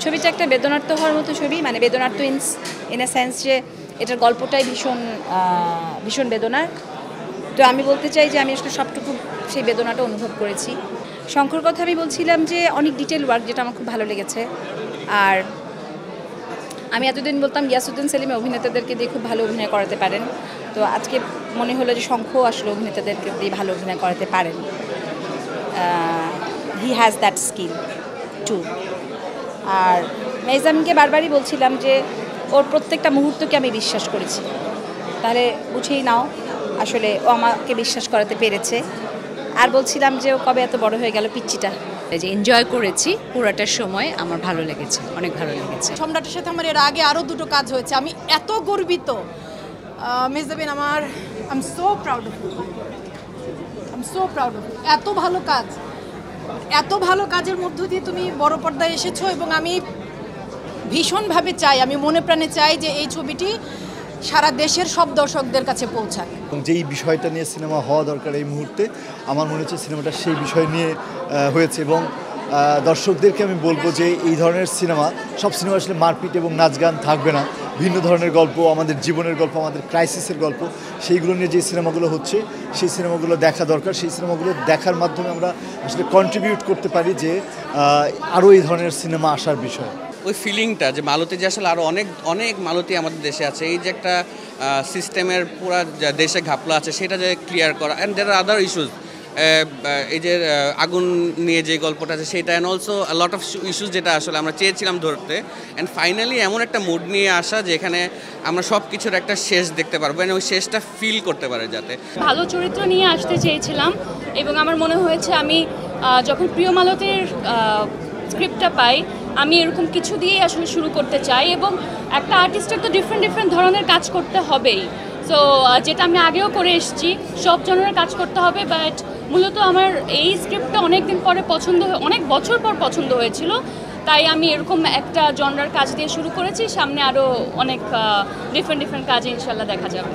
ছবিটা একটা বেদনার্থ হওয়ার মতো ছবি, মানে বেদনার্থ ইন এ সেন্স যে এটার গল্পটাই ভীষণ বেদনার। তো আমি বলতে চাই যে আমি আসলে সবটুকু সেই বেদনাটা অনুভব করেছি। শঙ্কর কথা আমি বলছিলাম যে অনেক ডিটেল ওয়ার্ক, যেটা আমার খুব ভালো লেগেছে। আর আমি এতদিন বলতাম গিয়াসউদ্দিন সেলিম অভিনেতাদেরকে দিয়ে খুব ভালো অভিনয় করাতে পারেন, তো আজকে মনে হলো যে শঙ্খ আসলে অভিনেতাদেরকে দিয়ে ভালো অভিনয় করাতে পারেন। He has that skill too. আর মেহজাবিনকে বারবারই বলছিলাম যে ওর প্রত্যেকটা মুহূর্তকে আমি বিশ্বাস করেছি। তাহলে বুঝেই নাও আসলে ও আমাকে বিশ্বাস করাতে পেরেছে। আর বলছিলাম যে ও কবে এত বড় হয়ে গেল পিচ্চিটা। যে এনজয় করেছি পুরোটার সময়, আমার ভালো লেগেছে, অনেক ভালো লেগেছে। সম্রাটের সাথে আমার এর আগে আরও দুটো কাজ হয়েছে, আমি এত গর্বিত। Mehjabin, I am so proud of you, I am so proud of you. এত ভালো কাজের মধ্য দিয়ে তুমি বড় পর্দায় এসেছো, এবং আমি ভীষণভাবে চাই, আমি মনে প্রাণে চাই যে এই ছবিটি সারা দেশের সব দর্শকদের কাছে পৌঁছাক। এবং যেই বিষয়টা নিয়ে সিনেমা হওয়া দরকার এই মুহূর্তে, আমার মনে হচ্ছে সিনেমাটা সেই বিষয় নিয়ে হয়েছে। এবং দর্শকদেরকে আমি বলবো যে এই ধরনের সিনেমা, সব সিনেমা আসলে মারপিট এবং নাচ গান থাকবে না, ভিন্ন ধরনের গল্প, আমাদের জীবনের গল্প, আমাদের ক্রাইসিসের গল্প, সেইগুলো নিয়ে যে সিনেমাগুলো হচ্ছে সেই সিনেমাগুলো দেখা দরকার। সেই সিনেমাগুলো দেখার মাধ্যমে আমরা আসলে কন্ট্রিবিউট করতে পারি যে আরও এই ধরনের সিনেমা আসার বিষয়। ওই ফিলিংটা যে মালতী যে আসলে আরও অনেক অনেক মালতী আমাদের দেশে আছে, এই যে একটা সিস্টেমের পুরা দেশে ঘাপলা আছে, সেটা যে ক্লিয়ার করা। And there R other issues, এই যে আগুন নিয়ে যে গল্পটা আছে সেটা, and also lot of issues যেটা আসলে আমরা চেয়েছিলাম ধরতে। অ্যান্ড ফাইনালি এমন একটা মুড নিয়ে আসা যেখানে আমরা সব কিছুর একটা শেষ দেখতে পারবো, এবং ওই শেষটা ফিল করতে পারে যাতে। ভালো চরিত্র নিয়ে আসতে চেয়েছিলাম, এবং আমার মনে হয়েছে আমি যখন প্রিয় মালতীর স্ক্রিপ্টটা পাই, আমি এরকম কিছু দিয়েই আসলে শুরু করতে চাই। এবং একটা আর্টিস্টের তো ডিফারেন্ট ধরনের কাজ করতে হবেই। সো যেটা আমি আগেও করে এসেছি, সব জনের কাজ করতে হবে। বাট মূলত আমার এই স্ক্রিপ্টটা অনেক দিন পরে অনেক বছর পর পছন্দ হয়েছিল, তাই আমি এরকম একটা জনরার কাজ দিয়ে শুরু করেছি। সামনে আরও অনেক ডিফারেন্ট কাজ ইনশাল্লাহ দেখা যাবে।